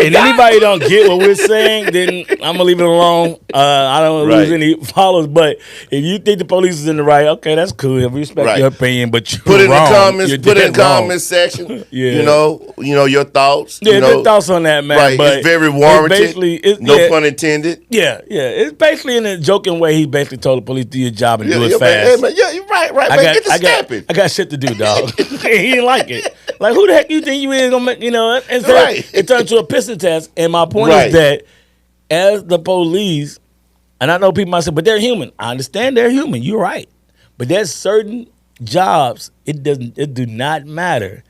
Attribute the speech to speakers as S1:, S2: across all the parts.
S1: and anybody don't get what we're saying, then I'm gonna leave it alone. I don't lose any followers. But if you think the police is in the right, okay, that's cool. I respect your opinion, but you're
S2: put in
S1: wrong.
S2: the comments. Put in the
S1: wrong.
S2: comments section. You know your thoughts.
S1: Yeah,
S2: you know,
S1: good thoughts on that, man.
S2: Right,
S1: but
S2: it's very warranted. No pun intended.
S1: Yeah. It's basically in a joking way. He basically told the police do your job and do it fast.
S2: Man, you're right. Man, get the stamping.
S1: I got shit to do, dog. He didn't like it. Like, who the heck you think you is gonna make? You know, and so it turned to a pissing test. And my point is that as the police, and I know people might say, but they're human. I understand they're human. You're right. But there's certain jobs, it do not matter.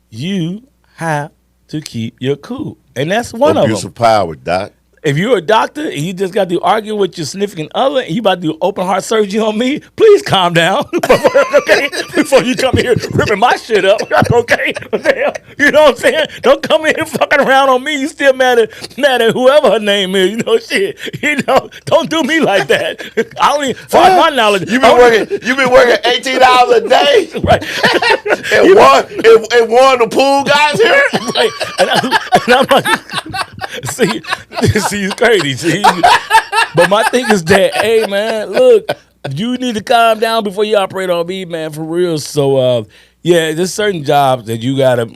S1: You have to keep your cool. And that's one of them.
S2: Abuse of power, Doc.
S1: If you're a doctor and you just got to argue with your significant other and you about to do open heart surgery on me, please calm down. Okay? Before you come here ripping my shit up. Okay? You know what I'm saying? Don't come in here fucking around on me. You still mad at whoever her name is. You know, shit. You know, don't do me like that. I only, for my knowledge.
S2: You've been working 18 hours a day.
S1: Right.
S2: and one of the pool guys here.
S1: Right. And I'm like, see, it's crazy. See? But my thing is that, hey, man, look, you need to calm down before you operate on me, man, for real. So, there's certain jobs that you got to,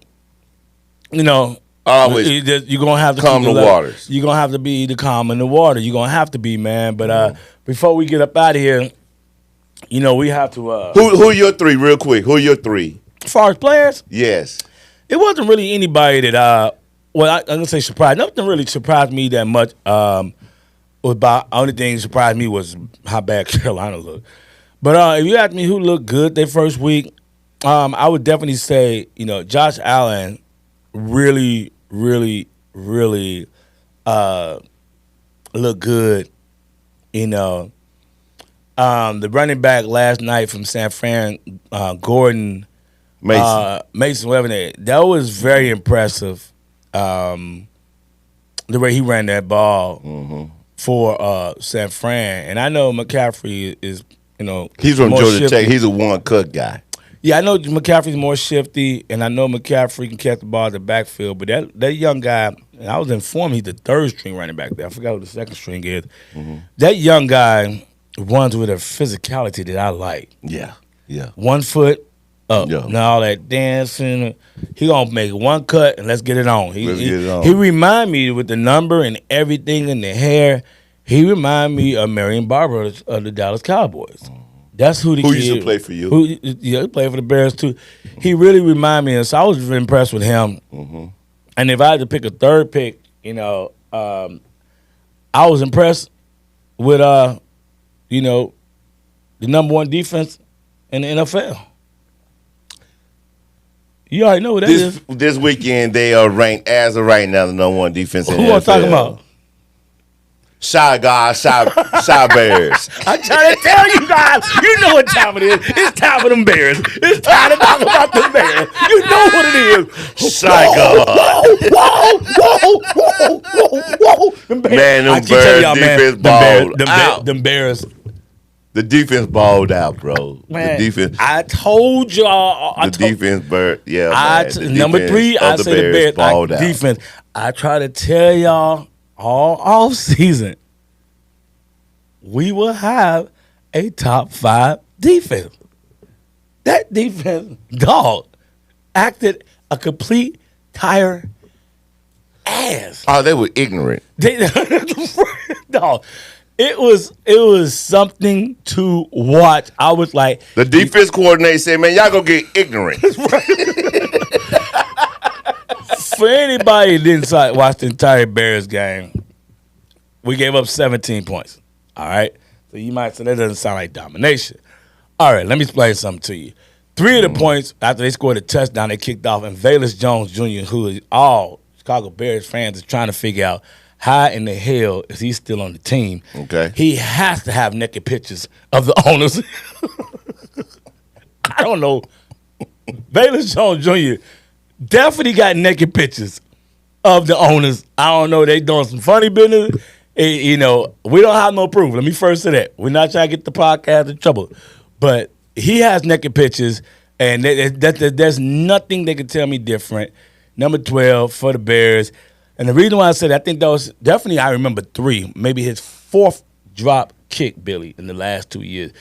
S1: you know,
S2: always
S1: you're going to have to
S2: calm the waters.
S1: You're going to have to be the calm in the water. You're going to have to be, man. But before we get up out of here, you know, we have to.
S2: Who are your three, real quick? Who are your three?
S1: As far as players?
S2: Yes.
S1: It wasn't really anybody that, I'm going to say surprised. Nothing really surprised me that much. Only thing that surprised me was how bad Carolina looked. But if you ask me who looked good their first week, I would definitely say, you know, Josh Allen really, really, really looked good. You know, the running back last night from San Fran, Gordon Mason, whatever that was very impressive. The way he ran that ball for San Fran, and I know McCaffrey is, you know,
S2: he's from Georgia Tech. He's a one-cut guy.
S1: Yeah, I know McCaffrey's more shifty, and I know McCaffrey can catch the ball at the backfield. But that young guy, and I was informed he's the third string running back there. I forgot who the second string is. That young guy runs with a physicality that I like.
S2: Yeah.
S1: 1 foot up. And all that dancing. He gonna make one cut and let's get it on. He remind me with the number and everything in the hair. He remind me of Marion Barber of the Dallas Cowboys. That's who the kid
S2: used to play for you.
S1: He played for the Bears too. He really remind me, and so I was impressed with him. And if I had to pick a third pick, you know, I was impressed with you know, the number one defense in the NFL. You already know what that is.
S2: This weekend, they are ranked, as of right now, the number one defense in the NFL.
S1: Who I'm talking about?
S2: Shy Bears.
S1: I'm trying to tell you guys, you know what time it is. It's time for them Bears. It's time to talk about them Bears. You know what it is.
S2: Shy God.
S1: Whoa.
S2: Them Bears defense balled out.
S1: Them Bears.
S2: The defense balled out, bro.
S1: Man,
S2: the defense.
S1: I told y'all.
S2: Defense,
S1: number 3, I say the Bears. Defense. I try to tell y'all all off season, we will have a top 5 defense. That defense, dog, acted a complete tire ass.
S2: Oh, they were ignorant.
S1: Dog. It was something to watch. I was like,
S2: the defense coordinator said, "Man, y'all gonna get ignorant."
S1: For anybody who didn't watch the entire Bears game, we gave up 17 points. All right, so you might say that doesn't sound like domination. All right, let me explain something to you. 3 of the points after they scored a touchdown, they kicked off, and Velus Jones Jr., who is all Chicago Bears fans are trying to figure out. How in the hell is he still on the team?
S2: Okay.
S1: He has to have naked pictures of the owners. I don't know. Velus Jones Jr. definitely got naked pictures of the owners. I don't know. They doing some funny business. You know, we don't have no proof. Let me first say that. We're not trying to get the podcast in trouble. But he has naked pictures, and there's nothing they can tell me different. Number 12 for the Bears. And the reason why I said that, I think that was definitely, I remember 3, maybe his 4th drop kick, Billy, in the last 2 years.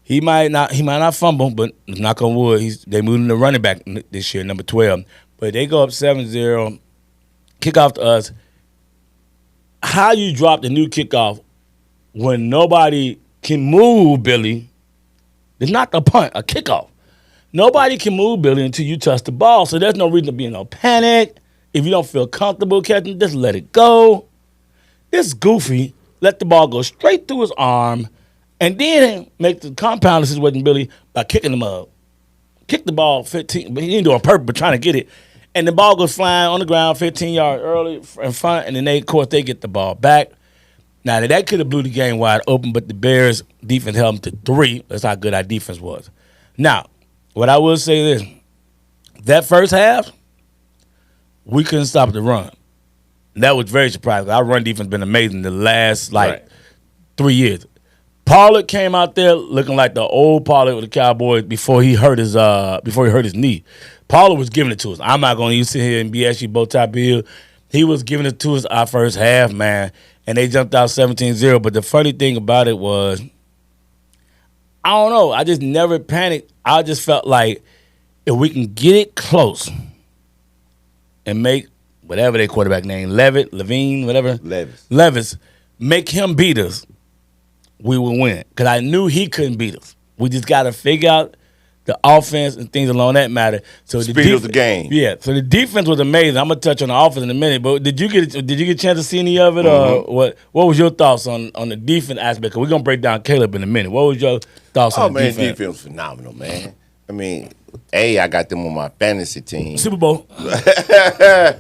S1: He might not fumble, but knock on wood, they moved him to running back this year, number 12. But they go up 7-0, kickoff to us. How you drop the new kickoff when nobody can move, Billy? It's not the punt, a kickoff. Nobody can move, Billy, until you touch the ball. So there's no reason to be in no panic. If you don't feel comfortable catching, just let it go. This goofy let the ball go straight through his arm and then make the compound the situation, Billy, by kicking him up. Kick the ball 15, but he didn't do it on purpose, but trying to get it. And the ball goes flying on the ground 15 yards early in front, and then of course, they get the ball back. Now, that could have blew the game wide open, but the Bears' defense held them to 3. That's how good our defense was. Now, what I will say is, that first half, we couldn't stop the run. That was very surprising. Our run defense has been amazing the last, 3 years. Pollard came out there looking like the old Pollard with the Cowboys before he hurt his knee. Pollard was giving it to us. I'm not going to sit here and BS you both top bill. He was giving it to us our first half, man, and they jumped out 17-0. But the funny thing about it was, I don't know. I just never panicked. I just felt like if we can get it close and make whatever their quarterback name, Levis, make him beat us, we will win. Because I knew he couldn't beat us. We just got to figure out the offense and things along that matter. So
S2: speed of the game.
S1: Yeah. So the defense was amazing. I'm gonna touch on the offense in a minute. But did you get a chance to see any of it, or what was your thoughts on the defense aspect? Because we're gonna break down Caleb in a minute. What was your thoughts on the defense?
S2: Defense was phenomenal, man. I mean, I got them on my fantasy team.
S1: Super Bowl.
S2: But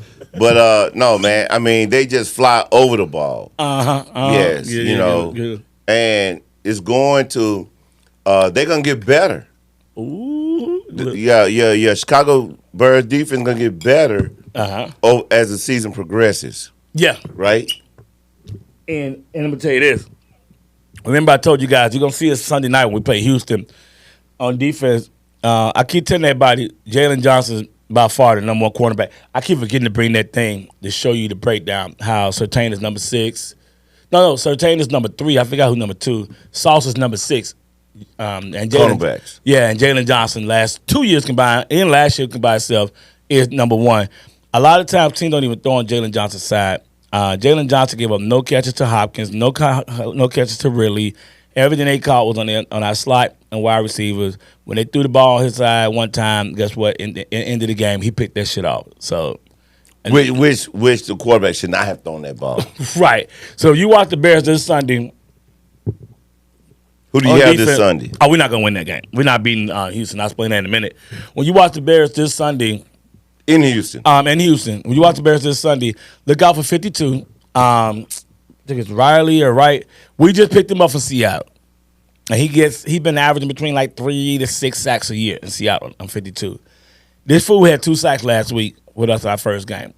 S2: no, man. I mean, they just fly over the ball. Yes,
S1: Yeah.
S2: And it's going to. They're gonna get better.
S1: Ooh.
S2: Yeah. Chicago Bears defense gonna get better as the season progresses.
S1: Yeah.
S2: Right.
S1: And I'm gonna tell you this. Remember, I told you guys you're gonna see us Sunday night when we play Houston on defense. I keep telling everybody Jalen Johnson's by far the number 1 quarterback. I keep forgetting to bring that thing to show you the breakdown. How Surtain is number 6. No, Surtain is number 3. I forgot who number 2. Sauce is number 6. And
S2: cornerbacks.
S1: Yeah, and Jalen Johnson last 2 years combined and last year combined itself is number 1. A lot of times teams don't even throw on Jalen Johnson's side. Jalen Johnson gave up no catches to Hopkins, no catches to Ridley. Everything they caught was on our slot and wide receivers. When they threw the ball on his side one time, guess what? In the end of the game, he picked that shit off. So,
S2: which the quarterback should not have thrown that ball.
S1: Right. So you watch the Bears this Sunday.
S2: Who do you have this Sunday?
S1: Oh, we're not going to win that game. We're not beating Houston. I'll explain that in a minute. When you watch the Bears this Sunday.
S2: In Houston.
S1: When you watch the Bears this Sunday, look out for 52. I think it's Riley or Wright. We just picked him up from Seattle. And he's been averaging between 3 to 6 sacks a year in Seattle on 52. This fool had 2 sacks last week with us our first game.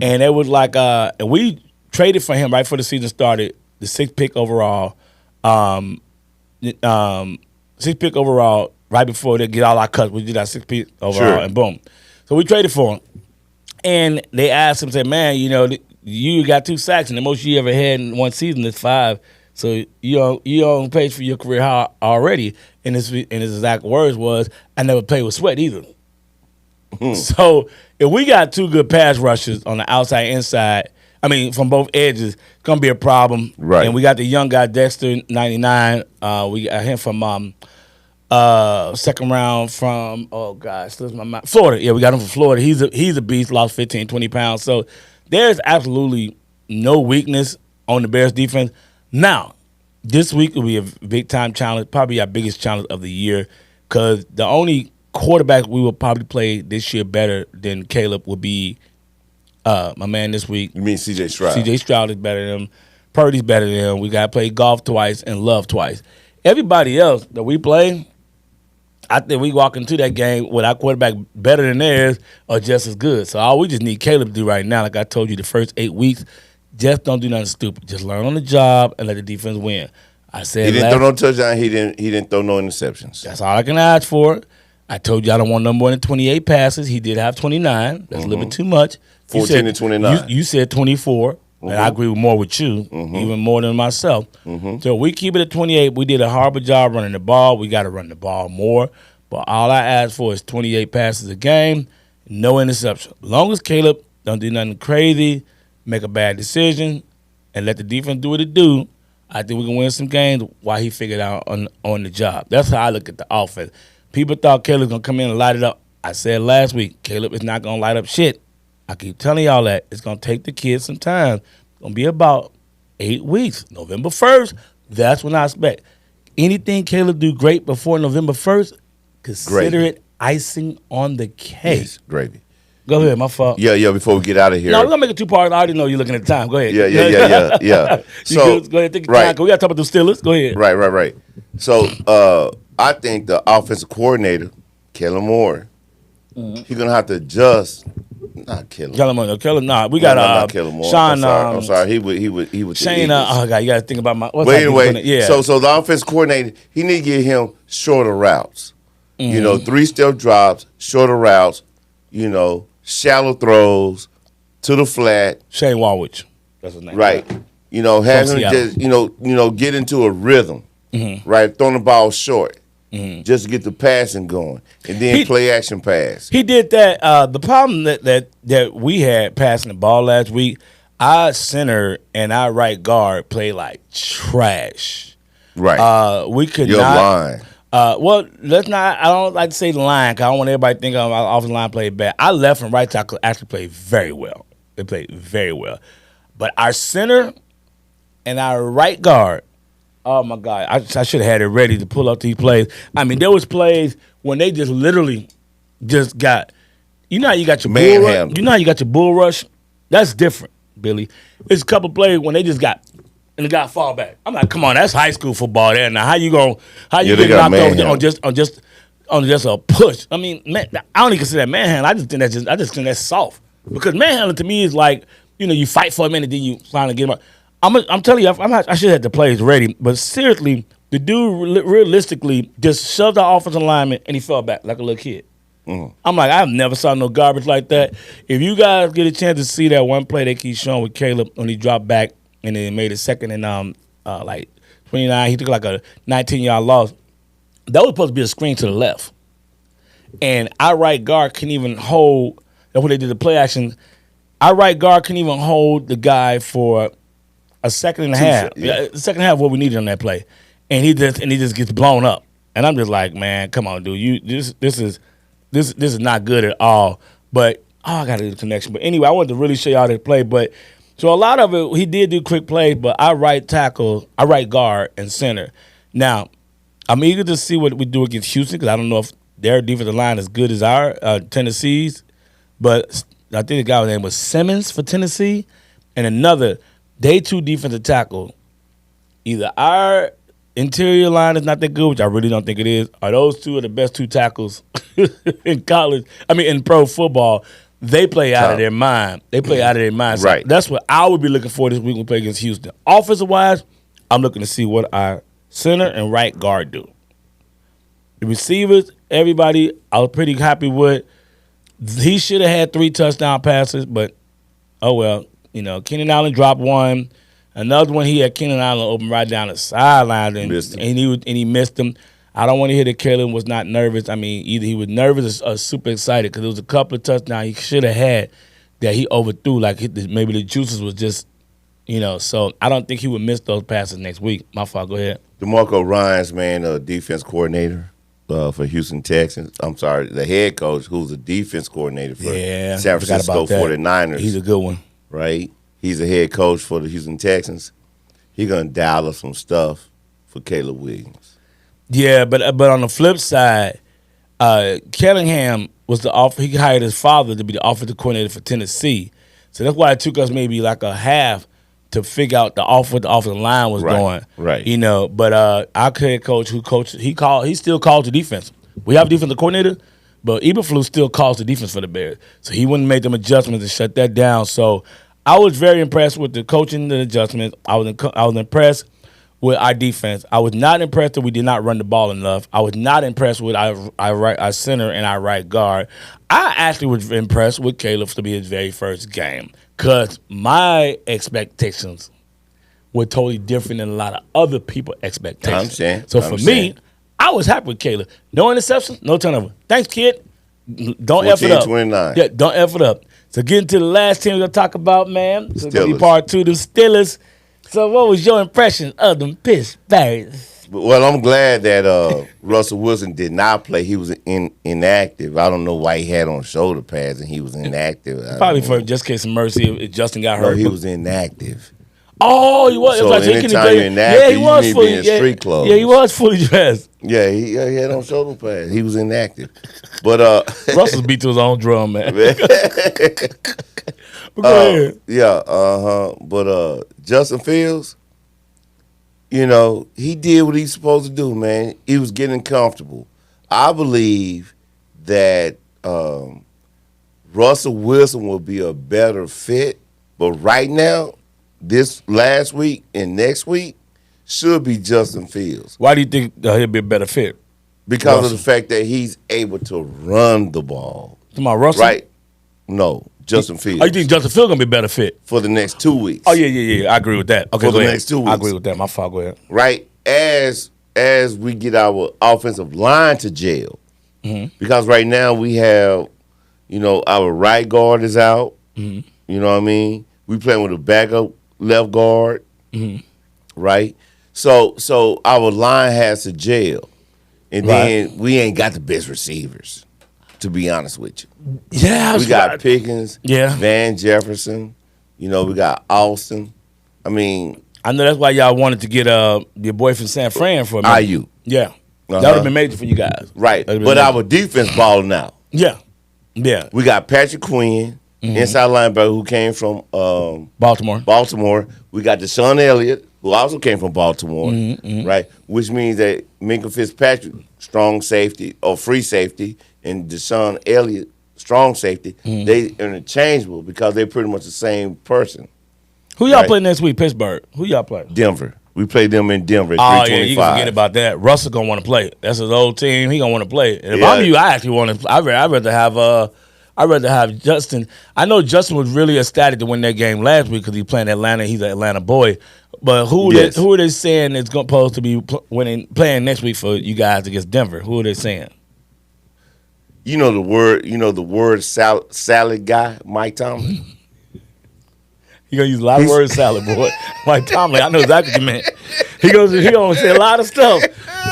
S1: And it was and we traded for him right before the season started, the 6th pick overall. 6th pick overall, right before they get all our cuts. We did our 6th pick overall, and boom. So we traded for him. And they asked him, said, man, you got 2 sacks, and the most you ever had in one season is 5. So you on pace for your career high already. And his exact words was, I never played with sweat either. So if we got 2 good pass rushers on the outside, inside, from both edges, it's going to be a problem.
S2: Right.
S1: And we got the young guy, Dexter, 99. We got him from second round from, slips my mind, Florida. Yeah, we got him from Florida. He's a beast, lost 15, 20 pounds. So there's absolutely no weakness on the Bears defense. Now, this week will be a big-time challenge, probably our biggest challenge of the year, because the only quarterback we will probably play this year better than Caleb will be my man this week.
S2: You mean C.J. Stroud?
S1: C.J. Stroud is better than him. Purdy's better than him. We got to play Goff twice and Love twice. Everybody else that we play, I think we walk into that game with our quarterback better than theirs or just as good. So all we just need Caleb to do right now, like I told you, the first 8 weeks, just don't do nothing stupid. Just learn on the job and let the defense win. I said
S2: he didn't throw no touchdown. He didn't throw no interceptions.
S1: That's all I can ask for. I told you I don't want no more than 28 passes. He did have 29. That's a little bit too much.
S2: 14 to 29.
S1: You said 24, and I agree more with you, even more than myself. So we keep it at 28. We did a horrible job running the ball. We got to run the ball more. But all I ask for is 28 passes a game, no interception. As long as Caleb don't do nothing crazy, make a bad decision, and let the defense do what it do, I think we can win some games while he figured out on the job. That's how I look at the offense. People thought Caleb was going to come in and light it up. I said last week, Caleb is not going to light up shit. I keep telling y'all that. It's going to take the kids some time. It's going to be about 8 weeks. November 1st, that's when I expect. Anything Caleb do great before November 1st, consider it icing on the cake.
S2: Yes, gravy.
S1: Go ahead, my fault.
S2: Yeah, before we get out of here.
S1: No, we're going to make it 2 parts. I already know you're looking at the time. Go ahead.
S2: Yeah. So,
S1: go ahead, take your time. We got to talk about the Steelers. Go ahead.
S2: Right. So, I think the offensive coordinator, Kellen Moore, he's going to have to adjust. Not Kellen.
S1: We got
S2: not Kellen Moore.
S1: Sean.
S2: I'm sorry. He would.
S1: Shane. Oh God, you got to think about my.
S2: But anyway, so the offensive coordinator, he need to get him shorter routes. 3-step drops, shorter routes. Shallow throws to the flat.
S1: Shane Walwich. That's his name.
S2: Right. Have him just get into a rhythm. Right, throwing the ball short. Just to get the passing going, and then play action pass.
S1: He did that. The problem that we had passing the ball last week, our center and our right guard played like trash.
S2: Right.
S1: We could
S2: Your
S1: not.
S2: line.
S1: Well, let's not. I don't like to say the line because I don't want everybody to think our offensive line played bad. Our left and right tackle actually played very well. They played very well, but our center and our right guard. Oh, my God. I should have had it ready to pull up these plays. I mean, there was plays when they just literally just got – you know how you got your bull rush? You know how you got your bull rush? That's different, Billy. There's a couple plays when they just got – and the guy fall back. I'm like, come on, that's high school football there. Now, how you get knocked over on just a push? I mean, man, I don't even consider that manhandle. I just think that's soft. Because manhandling to me is like, you fight for a minute, then you finally get him up. I'm telling you, I should have the plays ready. But seriously, the dude realistically just shoved the offensive lineman and he fell back like a little kid. I'm like, I've never saw no garbage like that. If you guys get a chance to see that one play they keep showing with Caleb when he dropped back and then made a second and like 29, he took like a 19-yard loss. That was supposed to be a screen to the left. And our right guard couldn't even hold, that's when they did the play action, our right guard couldn't even hold the guy for a second and a half. A second and a half what we needed on that play. And he just gets blown up. And I'm just like, man, come on, dude. This is not good at all. But I got to do the connection. But anyway, I wanted to really show y'all that play. But so a lot of it, he did do quick plays, but our right tackle, our right guard and center. Now, I'm eager to see what we do against Houston because I don't know if their defensive line is good as our Tennessee's. But I think the guy's name was Simmons for Tennessee. And another day 2 defensive tackle, either our interior line is not that good, which I really don't think it is, or those two are the best 2 tackles in college. I mean, in pro football, they play out of their mind. So
S2: right.
S1: That's what I would be looking for this week when we play against Houston. Offensive-wise, I'm looking to see what our center and right guard do. The receivers, everybody, I was pretty happy with. He should have had 3 touchdown passes, but oh well. Keenan Allen dropped one. Another one, he had Keenan Allen open right down the sideline, and he missed him. I don't want to hear that Caleb was not nervous. I mean, either he was nervous or super excited because there was a couple of touchdowns he should have had that he overthrew. Like maybe the juices was just, So I don't think he would miss those passes next week. My fault. Go ahead.
S2: DeMarco Ryans, man, defense coordinator for Houston Texans. I'm sorry, the head coach, who's the defense coordinator for San Francisco 49ers.
S1: He's a good one.
S2: Right? He's a head coach for the Houston Texans. He's going to dial up some stuff for Caleb Williams.
S1: Yeah, but on the flip side, Kellingham was he hired his father to be the offensive coordinator for Tennessee. So that's why it took us maybe like a half to figure out what the offensive line was doing.
S2: Right.
S1: But our head coach he still calls the defense. We have a defensive coordinator, but Eberflus still calls the defense for the Bears. So he wouldn't make them adjustments to shut that down. So I was very impressed with the coaching and the adjustments. I was impressed with our defense. I was not impressed that we did not run the ball enough. I was not impressed with our center and our right guard. I actually was impressed with Caleb to be his very first game because my expectations were totally different than a lot of other people's expectations. So for me, I was happy with Caleb. No interceptions, no turnover. Thanks, kid. Don't F it up.
S2: 29.
S1: Yeah, don't F it up. So getting to the last team we're going to talk about, man. So
S2: Steelers.
S1: be part 2, the Steelers. So what was your impression of them Pittsburgh?
S2: Well, I'm glad that Russell Wilson did not play. He was inactive. I don't know why he had on shoulder pads and he was inactive.
S1: Probably for just case of mercy if Justin got hurt.
S2: No, he was inactive.
S1: Oh, he was.
S2: So
S1: like,
S2: anytime you're inactive, he was fully in street clothes.
S1: Yeah, he was fully dressed.
S2: Yeah, he had on shoulder pads. He was inactive. But
S1: Russell's beat to his own drum, man. But go ahead.
S2: Yeah, But Justin Fields, you know, he did what he's supposed to do, man. He was getting comfortable. I believe that Russell Wilson will be a better fit, but right now, this last week and next week should be Justin Fields.
S1: Why do you think he'll be a better fit?
S2: Because of the fact that he's able to run the ball.
S1: Talking about Russell?
S2: Right? No, Justin Fields.
S1: Oh, you think Justin Fields going to be a better fit?
S2: For the next 2 weeks.
S1: Oh, yeah. I agree with that. Okay,
S2: for the
S1: ahead.
S2: next 2 weeks.
S1: I agree with that. My fault. Go ahead.
S2: Right? As we get our offensive line to jail.
S1: Mm-hmm.
S2: Because right now we have, you know, our right guard is out.
S1: Mm-hmm.
S2: You know what I mean? We playing with a backup left guard.
S1: Mm-hmm.
S2: Right? So our line has to jail. And then we ain't got the best receivers, to be honest with you.
S1: Yeah.
S2: We got Pickens,
S1: Yeah.
S2: Van Jefferson, you know, we got Austin. I mean,
S1: I know that's why y'all wanted to get your boy from San Fran for a minute.
S2: IU.
S1: Yeah. That would have been major for you guys.
S2: Right. But
S1: major.
S2: our defense balling out.
S1: Yeah. Yeah.
S2: We got Patrick Quinn, inside linebacker, who came from
S1: Baltimore.
S2: We got Deshaun Elliott, who also came from Baltimore, right? Which means that Minkah Fitzpatrick, strong safety or free safety, and Deshaun Elliott, strong safety, they interchangeable because they're pretty much the same person.
S1: Who y'all play next week? Pittsburgh. Who y'all play?
S2: Denver. We played them in Denver at 325.
S1: Oh, yeah, you can forget about that. Russell going to want to play. That's his old team. He going to want to play. And if I'm you, I actually want to – I'd rather have Justin. I know Justin was really ecstatic to win that game last week because he's playing Atlanta. He's an Atlanta boy. But who are they saying is supposed to be playing next week for you guys against Denver? Who are they saying?
S2: You know the word salad guy, Mike Tomlin?
S1: He gonna use a lot of words salad, boy. Mike Tomlin, I know exactly what you meant. He gonna say a lot of stuff,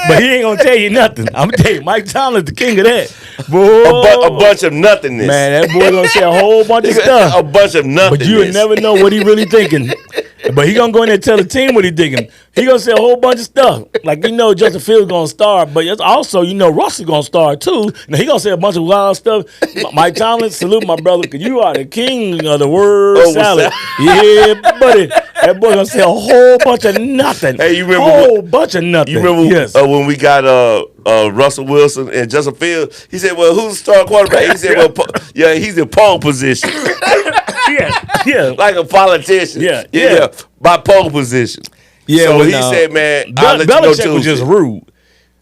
S1: but he ain't gonna tell you nothing. I'm gonna tell you, Mike Tomlin's the king of that. Boy,
S2: a bunch of nothingness.
S1: Man, that boy gonna say a whole bunch of stuff.
S2: A bunch of nothingness.
S1: But you would never know what he really thinking. But he gonna go in there and tell the team what he thinking. He gonna say a whole bunch of stuff. Like, you know, Justin Fields gonna start, but it's also, you know, Russell gonna start too. Now he gonna say a bunch of wild stuff. Mike Tomlin, salute my brother, because you are the king of the word salad. Yeah, buddy. That boy gonna say a whole bunch of nothing.
S2: Hey, you remember
S1: whole bunch of nothing.
S2: You remember
S1: yes.
S2: When we got Russell Wilson and Justin Fields? He said, "Well, who's the star quarterback?" He said, "Well, yeah, he's in pole position."
S1: yeah,
S2: like a politician.
S1: Yeah,
S2: by pole position. Yeah, so he said, "Man, I'll let
S1: Belichick
S2: you know
S1: was just rude."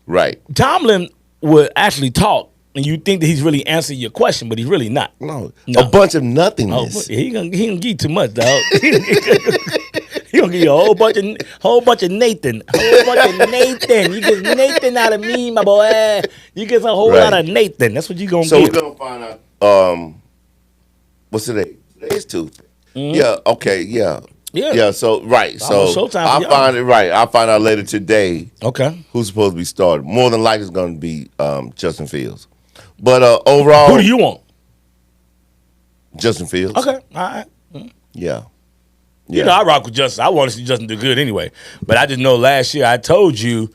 S2: Right.
S1: Tomlin would actually talk, and you think that he's really answering your question, but he's really not.
S2: No. A bunch of nothingness.
S1: Oh, he gonna give you too much, dog. He gonna give you a whole bunch of Nathan. You get Nathan out of me, my boy. You get a whole lot of Nathan. That's what you gonna get.
S2: So we're gonna find out. What's today? Today's Tuesday. Yeah. Okay. Yeah. Yeah. So right. So I'll find out later today.
S1: Okay.
S2: Who's supposed to be started? More than likely, it's going to be Justin Fields. But overall,
S1: who do you want?
S2: Justin Fields.
S1: Okay. All right.
S2: Yeah.
S1: You know, I rock with Justin. I want to see Justin do good anyway. But I just know last year I told you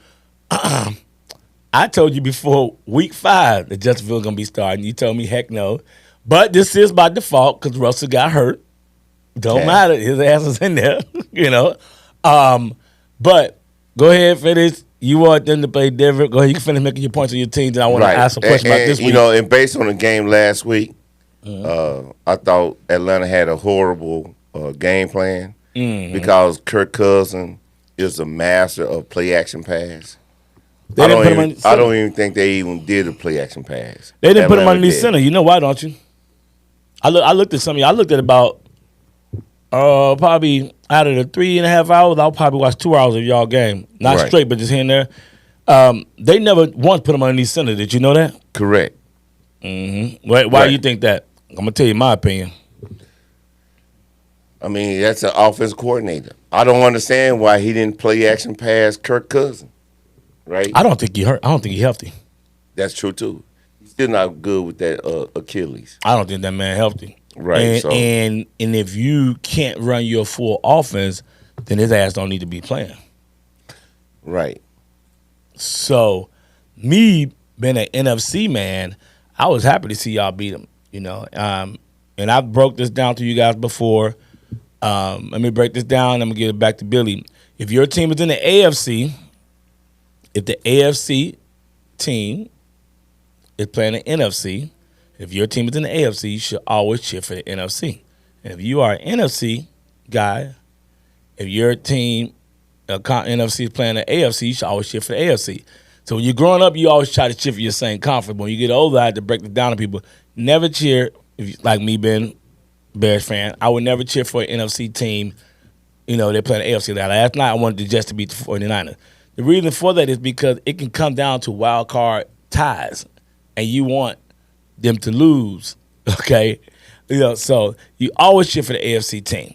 S1: before week 5 that Justin Fields going to be starting. You told me, heck no. But this is by default because Russell got hurt. Don't matter. His ass is in there, you know. But go ahead, finish. You want them to play Denver. Go ahead. You can finish making your points on your team. Then I want to ask a question about this week.
S2: You know, and based on the game last week, I thought Atlanta had a horrible game plan because Kirk Cousins is a master of play action pass.
S1: They didn't put him on
S2: I don't even think they even did a play action pass.
S1: They didn't put him
S2: Atlanta
S1: underneath
S2: did.
S1: center. You know why, don't you? I looked at some of you. I looked at about probably out of the 3.5 hours, I'll probably watch 2 hours of y'all game. Not
S2: Right.
S1: straight, but just here and there. They never once put him underneath center. Did you know that?
S2: Correct.
S1: Mm-hmm. Why
S2: Right.
S1: do you think that? I'm gonna tell you my opinion.
S2: I mean, that's an offense coordinator. I don't understand why he didn't play action pass Kirk Cousins. Right?
S1: I don't think he hurt. I don't think he's healthy.
S2: That's true too. He's still not good with that Achilles.
S1: I don't think that man healthy.
S2: Right.
S1: And if you can't run your full offense, then his ass don't need to be playing.
S2: Right.
S1: So, me being an NFC man, I was happy to see y'all beat him. And I broke this down to you guys before. Let me break this down. I'm gonna get it back to Billy. If your team is in the AFC, if the AFC team is playing the NFC, if your team is in the AFC, you should always cheer for the NFC. And if you are an NFC guy, if your team, NFC is playing the AFC, you should always cheer for the AFC. So when you're growing up, you always try to cheer for your same conference. When you get older, I had to break this down to people. Never cheer, like me being a Bears fan, I would never cheer for an NFC team. They're playing the AFC. Last night, I wanted the Jets to beat the 49ers. The reason for that is because it can come down to wild card ties, and you want them to lose, okay? So you always cheer for the AFC team,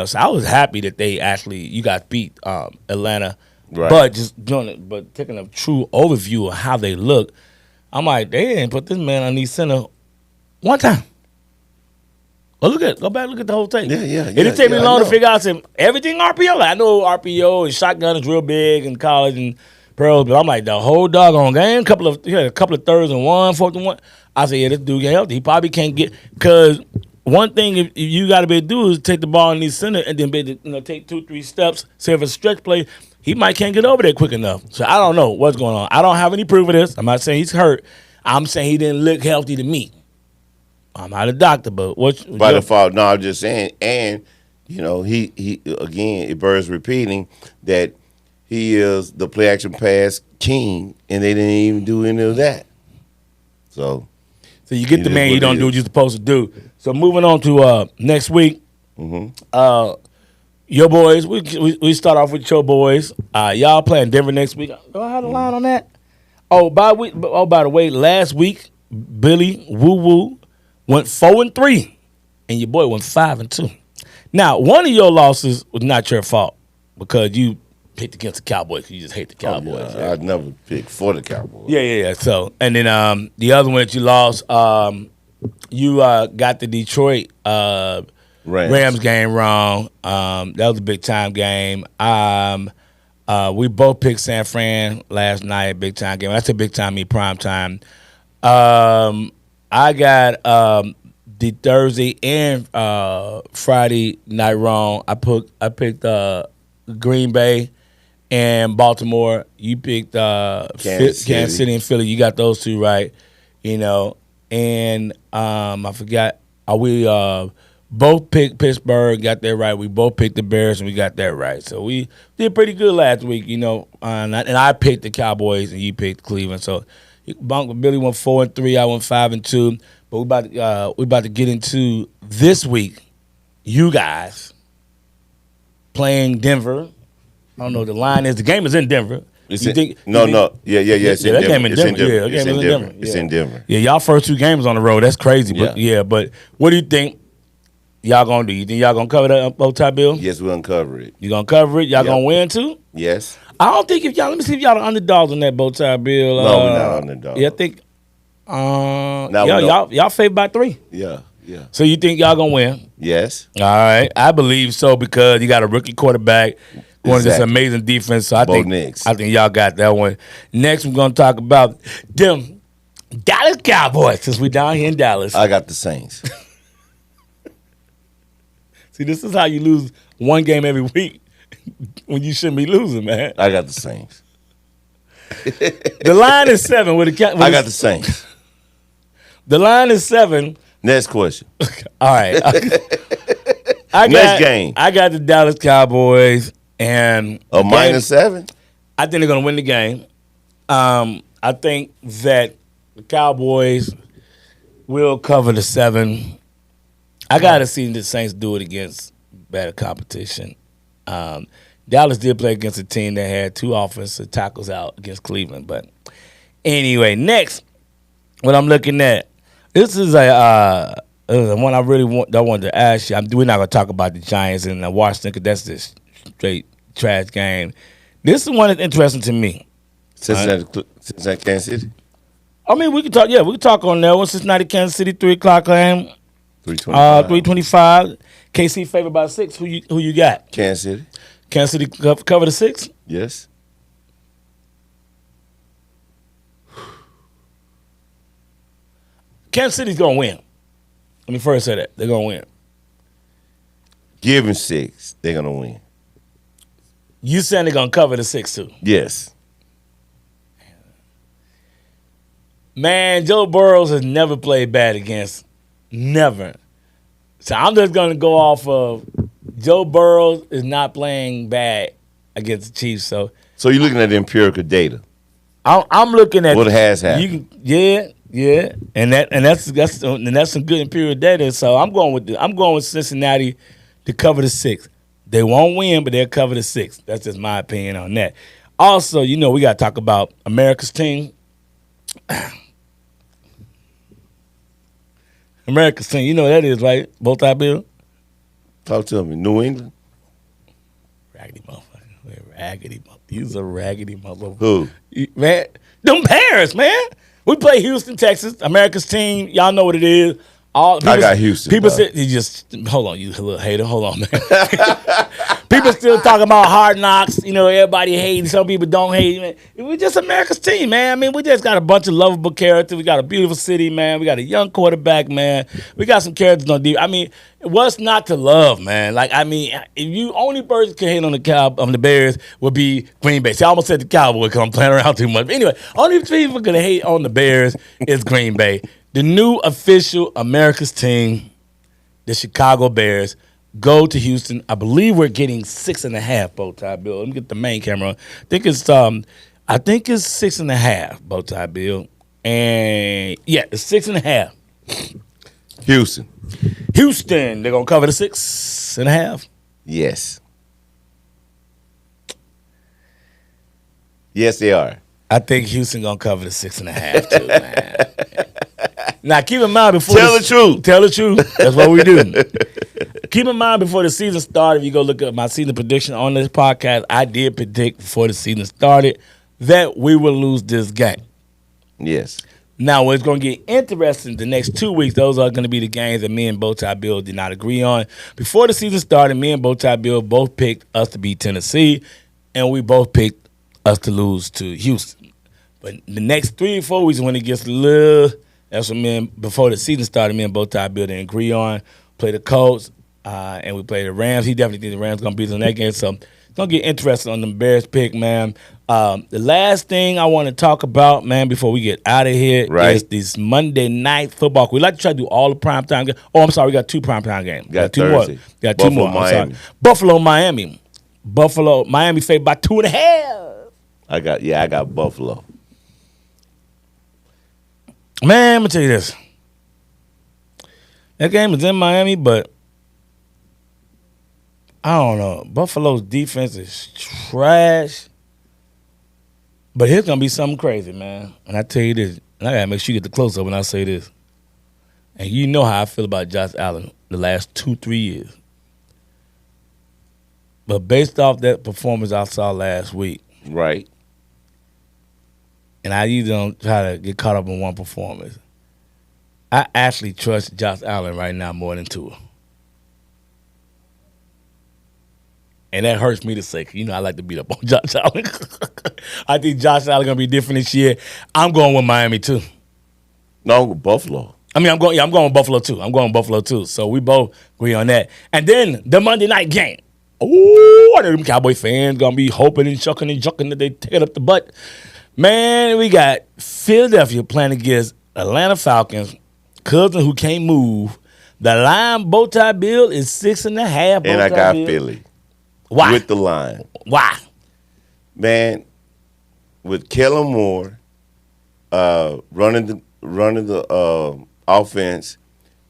S1: So I was happy that you guys beat Atlanta,
S2: Right.
S1: but taking a true overview of how they look, I'm like, they didn't put this man on the center one time. Well, go back, look at the whole tape.
S2: Yeah.
S1: It didn't take me
S2: I
S1: long to
S2: know.
S1: figure out everything RPO. Like, I know RPO and shotgun is real big in college and pros, but I'm like, the whole doggone game, a couple of thirds and one, fourth and one. I said, yeah, this dude get healthy. He probably can't get, because one thing if you got to be able to do is take the ball in the center and then be able to take 2-3 steps. Say if it's a stretch play, he might can't get over there quick enough. So I don't know what's going on. I don't have any proof of this. I'm not saying he's hurt. I'm saying he didn't look healthy to me. I'm not a doctor, but
S2: By default, no, I'm just saying, and he again, it bears repeating that he is the play action pass king, and they didn't even do any of that. So
S1: you get the man, you don't do what you're supposed to do. So moving on to next week, your boys. We start off with your boys. Y'all playing Denver next week. Do I have a line on that? By the way, last week Billy Woo Woo went 4-3, and your boy went 5-2. Now, one of your losses was not your fault because you picked against the Cowboys. You just hate the Cowboys.
S2: Yeah, I'd never pick for the Cowboys.
S1: Yeah. So, and then the other one that you lost, you got the Detroit Rams game wrong. That was a big time game. We both picked San Fran last night, big time game. That's a big time, prime time. I got the Thursday and Friday night wrong. I picked Green Bay and Baltimore. You picked Kansas City and Philly. You got those two right, And I forgot. We both picked Pittsburgh, got that right. We both picked the Bears, and we got that right. So we did pretty good last week, And I picked the Cowboys, and you picked Cleveland. So Billy went 4-3. I went 5-2. But we about to get into this week. You guys playing Denver. I don't know what the line is. The game is in Denver.
S2: Yeah. It's in Denver. It's in Denver.
S1: Yeah, y'all first two games on the road. That's crazy. But but what do you think y'all gonna do? You think y'all gonna cover that bow tie, Bill?
S2: Yes, we're gonna cover it.
S1: You gonna cover it? Y'all gonna win too?
S2: Yes.
S1: I don't think let me see if y'all are underdogs on that bow tie, Bill.
S2: No, we're not underdogs.
S1: Yeah, I think y'all favored by 3.
S2: Yeah.
S1: So you think y'all gonna win?
S2: Yes.
S1: All right, I believe so because you got a rookie quarterback going against an amazing defense. So I think y'all got that one. Next, we're gonna talk about them Dallas Cowboys since we down here in Dallas.
S2: I got the Saints.
S1: See, this is how you lose one game every week when you shouldn't be losing, man.
S2: I got the Saints.
S1: The line is 7 with the.
S2: I got the Saints.
S1: The line is 7.
S2: Next question.
S1: All right.
S2: Next game.
S1: I got the Dallas Cowboys, And
S2: A -7?
S1: I think they're going to win the game. I think that the Cowboys will cover the 7. I got to see the Saints do it against better competition. Dallas did play against a team that had 2 offensive tackles out against Cleveland. But anyway, next, what I'm looking at, this is a one I wanted to ask you. We're not going to talk about the Giants and Washington because that's just straight trash game. This is one that's interesting to me.
S2: Cincinnati, Kansas City?
S1: I mean, we can talk. Yeah, we can talk on that one. Cincinnati, Kansas City, 3:00 game.
S2: 325.
S1: 325. KC favored by 6. Who you got?
S2: Kansas City.
S1: Kansas City cover the 6?
S2: Yes.
S1: Kansas City's gonna win. Let me first say that they're gonna win.
S2: Give them 6. They're gonna win.
S1: You saying they're gonna cover the 6 too?
S2: Yes.
S1: Man, Joe Burrows has never played bad against. Never. So I'm just gonna go off of Joe Burrows is not playing bad against the Chiefs. So
S2: you're looking at the empirical data.
S1: I'm looking at
S2: what has happened.
S1: Yeah, and that's some good imperial data. So I'm going with Cincinnati to cover the 6. They won't win, but they'll cover the 6. That's just my opinion on that. Also, we got to talk about America's team. America's team, you know what that is, right? Bow-tie Bill.
S2: Talk to me. New England.
S1: Raggedy motherfucker. Raggedy motherfucker. He's a raggedy motherfucker.
S2: Who?
S1: Man, them Bears, man. We play Houston, Texas. America's team. Y'all know what it is.
S2: I got Houston.
S1: People say, hold on, you little hater. Hold on, man. People still talking about Hard Knocks. Everybody hating. Some people don't hate. Man. We're just America's team, man. I mean, we just got a bunch of lovable characters. We got a beautiful city, man. We got a young quarterback, man. We got some characters on deep. I mean, what's not to love, man? If you only person can hate on the Bears would be Green Bay. See, I almost said the Cowboys because I'm playing around too much. But anyway, only people gonna hate on the Bears is Green Bay. The new official America's team, the Chicago Bears, go to Houston. I believe we're getting 6.5 bow-tie Bill. Let me get the main camera on. I think it's 6.5 bow-tie Bill. And yeah, it's 6.5. Houston, they're gonna cover the 6.5.
S2: Yes. Yes, they are.
S1: I think Houston gonna cover the 6.5 too, man. Now, keep in mind before
S2: Tell the truth.
S1: Tell the truth. That's what we do. Keep in mind before the season started, if you go look at my season prediction on this podcast, I did predict before the season started that we will lose this game.
S2: Yes.
S1: Now, what's going to get interesting the next 2 weeks, those are going to be the games that me and Bowtie Bill did not agree on. Before the season started, me and Bowtie Bill both picked us to beat Tennessee, and we both picked us to lose to Houston. But the next 3 or 4 weeks when it gets a little... That's what before the season started, me and Bowtie Bill didn't agree on. Play the Colts, and we play the Rams. He definitely thinks the Rams going to beat us in that game. So it's going to get interesting on the Bears pick, man. The last thing I want to talk about, man, before we get out of here is this Monday night football. We like to try to do all the primetime games. Oh, I'm sorry. We got 2 primetime games.
S2: Got
S1: 2
S2: Thursday.
S1: more. Got 2 more.
S2: Miami.
S1: Buffalo, Miami. Miami favored by 2.5.
S2: I got Buffalo.
S1: Man, I'm going to tell you this. That game is in Miami, but I don't know. Buffalo's defense is trash. But here's going to be something crazy, man. And I tell you this, and I got to make sure you get the close-up when I say this. And you know how I feel about Josh Allen the last 2-3 years. But based off that performance I saw last week.
S2: Right.
S1: And I usually don't try to get caught up in one performance. I actually trust Josh Allen right now more than Tua. And that hurts me to say, 'cause I like to beat up on Josh Allen. I think Josh Allen going to be different this year. I'm going with Miami, too.
S2: No, Buffalo.
S1: I mean, I'm going with Buffalo, too. So we both agree on that. And then the Monday night game. Oh, I know them Cowboy fans going to be hoping and shucking and jucking that they take it up the butt. Man, we got Philadelphia playing against Atlanta Falcons, cousin who can't move. The line Bowtie Bill is 6.5.
S2: And I got Philly.
S1: Why?
S2: With the line.
S1: Why?
S2: Man, with Kellen Moore running the offense,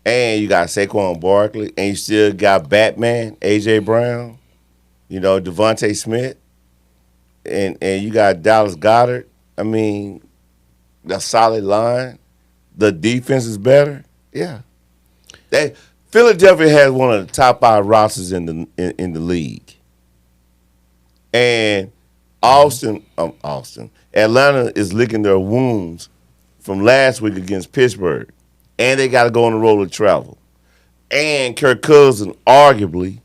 S2: and you got Saquon Barkley, and you still got Batman, A.J. Brown, Devontae Smith, and you got Dallas Goedert. I mean, the solid line. The defense is better. Yeah. Philadelphia has one of the top 5 rosters in the league. And Atlanta is licking their wounds from last week against Pittsburgh. And they got to go on the road to travel. And Kirk Cousins arguably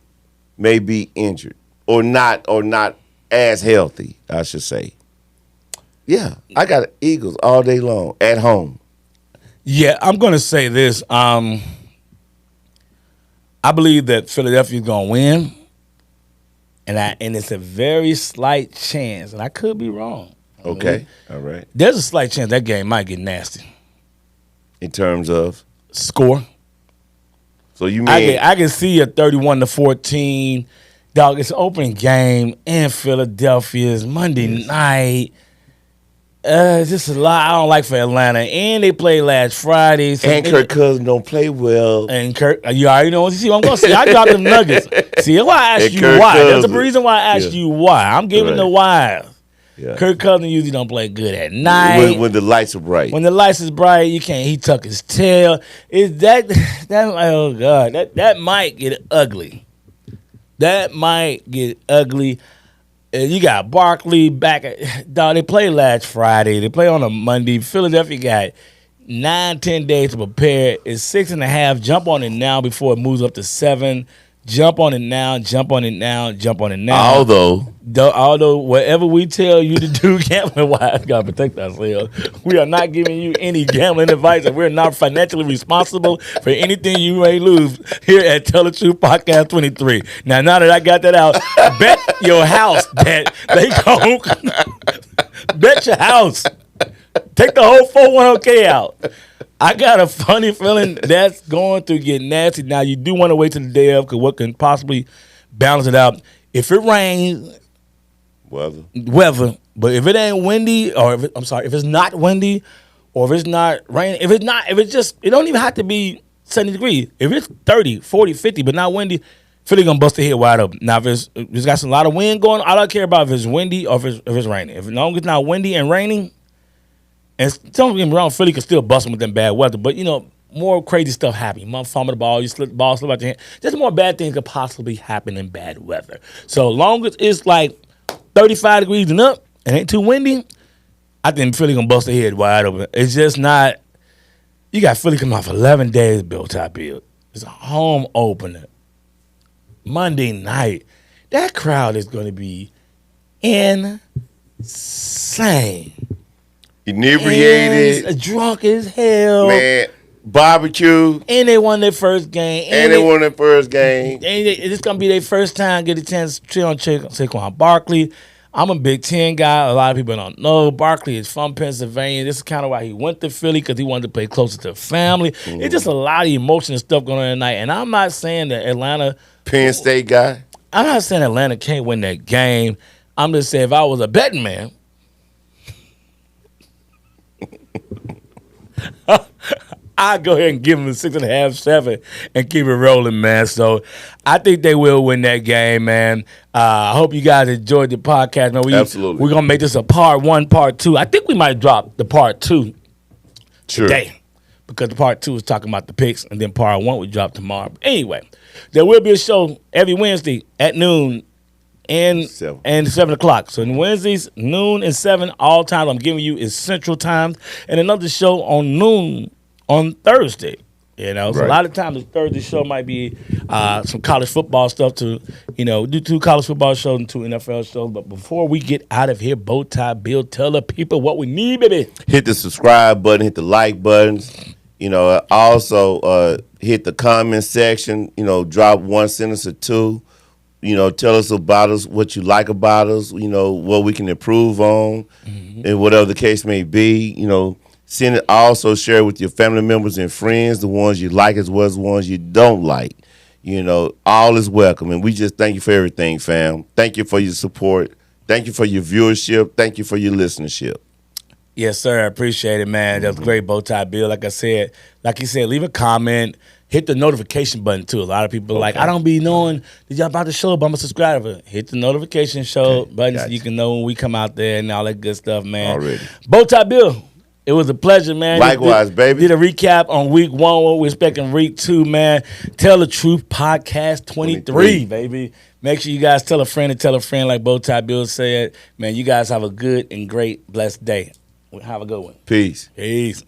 S2: may be injured or not as healthy, I should say. Yeah, I got Eagles all day long at home.
S1: Yeah, I'm going to say this. I believe that Philadelphia is going to win, and it's a very slight chance, and I could be wrong.
S2: Okay, all right.
S1: There's a slight chance that game might get nasty.
S2: In terms of?
S1: Score.
S2: So you mean?
S1: I can see a 31-14. Dog, it's an opening game in Philadelphia. It's Monday night. It's just a lot I don't like for Atlanta. And they played last Friday. So
S2: and Kirk Cousins don't play well.
S1: And Kirk, you already know. See what I'm going to say. I dropped them nuggets. See, that's why I asked you
S2: Kirk
S1: why.
S2: Cousins.
S1: That's the reason why I asked you why. I'm giving the why.
S2: Yeah.
S1: Kirk Cousins usually don't play good at night.
S2: When the lights are bright.
S1: When the lights is bright, you can't. He tuck his tail. Is that oh God, that might get ugly. That might get ugly. You got Barkley back at dog. They play last Friday. They play on a Monday. Philadelphia got 9-10 days to prepare. It's 6.5. Jump on it now before it moves up to 7. Jump on it now. Jump on it now. Jump on it now. Although whatever we tell you to do, gambling wise, gotta protect ourselves. We are not giving you any gambling advice, and we're not financially responsible for anything you may lose here at Tell the Truth Podcast 23. Now that I got that out, bet your house that they gon' bet your house. Take the whole 401k out. I got a funny feeling that's going to get nasty. Now, you do want to wait till the day of because what can possibly balance it out? If it rains, weather. But if it ain't windy, or if it's not windy, or if it's not raining, if it don't even have to be 70 degrees. If it's 30, 40, 50, but not windy, Philly gonna bust their head wide open. Now, if it's got a lot of wind going, I don't care about if it's windy or if it's raining. If long as it's not windy and raining. And don't get me wrong, Philly can still bust them with them bad weather. But, more crazy stuff happen. You might fumble the ball, you slip the ball, slip out your hand. Just more bad things could possibly happen in bad weather. So long as it's like 35 degrees and up and ain't too windy, I think Philly going to bust their head wide open. It's just not – you got Philly coming off 11 days built-top build. It's a home opener. Monday night. That crowd is going to be insane.
S2: Inebriated,
S1: drunk as hell,
S2: man. Barbecue,
S1: and they won their first game.
S2: And
S1: it's gonna be their first time get a chance to chill on Saquon Barkley. I'm a Big Ten guy. A lot of people don't know Barkley is from Pennsylvania. This is kind of why he went to Philly because he wanted to play closer to family. It's just a lot of emotional stuff going on tonight. And I'm not saying that Atlanta,
S2: Penn State guy.
S1: I'm not saying Atlanta can't win that game. I'm just saying if I was a betting man. I'll go ahead and give them a 6.5, 7, and keep it rolling, man. So I think they will win that game, man. I hope you guys enjoyed the podcast, man.
S2: Absolutely.
S1: We're gonna make this a part 1, part 2. I think we might drop the part 2 today because the part 2 is talking about the picks, and then part 1 we drop tomorrow. But anyway, there will be a show every Wednesday at noon. And 7 o'clock. So on Wednesdays, noon and 7, all times I'm giving you is Central Time. And another show on noon on Thursday. So a lot of times the Thursday show might be some college football stuff to, do 2 college football shows and 2 NFL shows. But before we get out of here, Bowtie Bill, tell the people what we need, baby.
S2: Hit the subscribe button, hit the like buttons. Also hit the comment section. Drop 1 sentence or 2. Tell us about us, what you like about us, what we can improve on, and whatever the case may be. Send it, also share it with your family members and friends, the ones you like as well as the ones you don't like. You know, all is welcome. And we just thank you for everything, fam. Thank you for your support. Thank you for your viewership. Thank you for your listenership.
S1: Yes, sir. I appreciate it, man. That was great, Bowtie Bill. Like you said, leave a comment. Hit the notification button, too. A lot of people are like, I don't be knowing that y'all about the show, but I'm a subscriber. Hit the notification button so you can know when we come out there and all that good stuff, man.
S2: Already.
S1: Bowtie Bill, it was a pleasure, man.
S2: Likewise, baby.
S1: Did a recap on week 1. What we're expecting week 2, man. Tell the Truth Podcast 23, baby. Make sure you guys tell a friend like Bowtie Bill said. Man, you guys have a good and great, blessed day. Have a good one.
S2: Peace.
S1: Peace.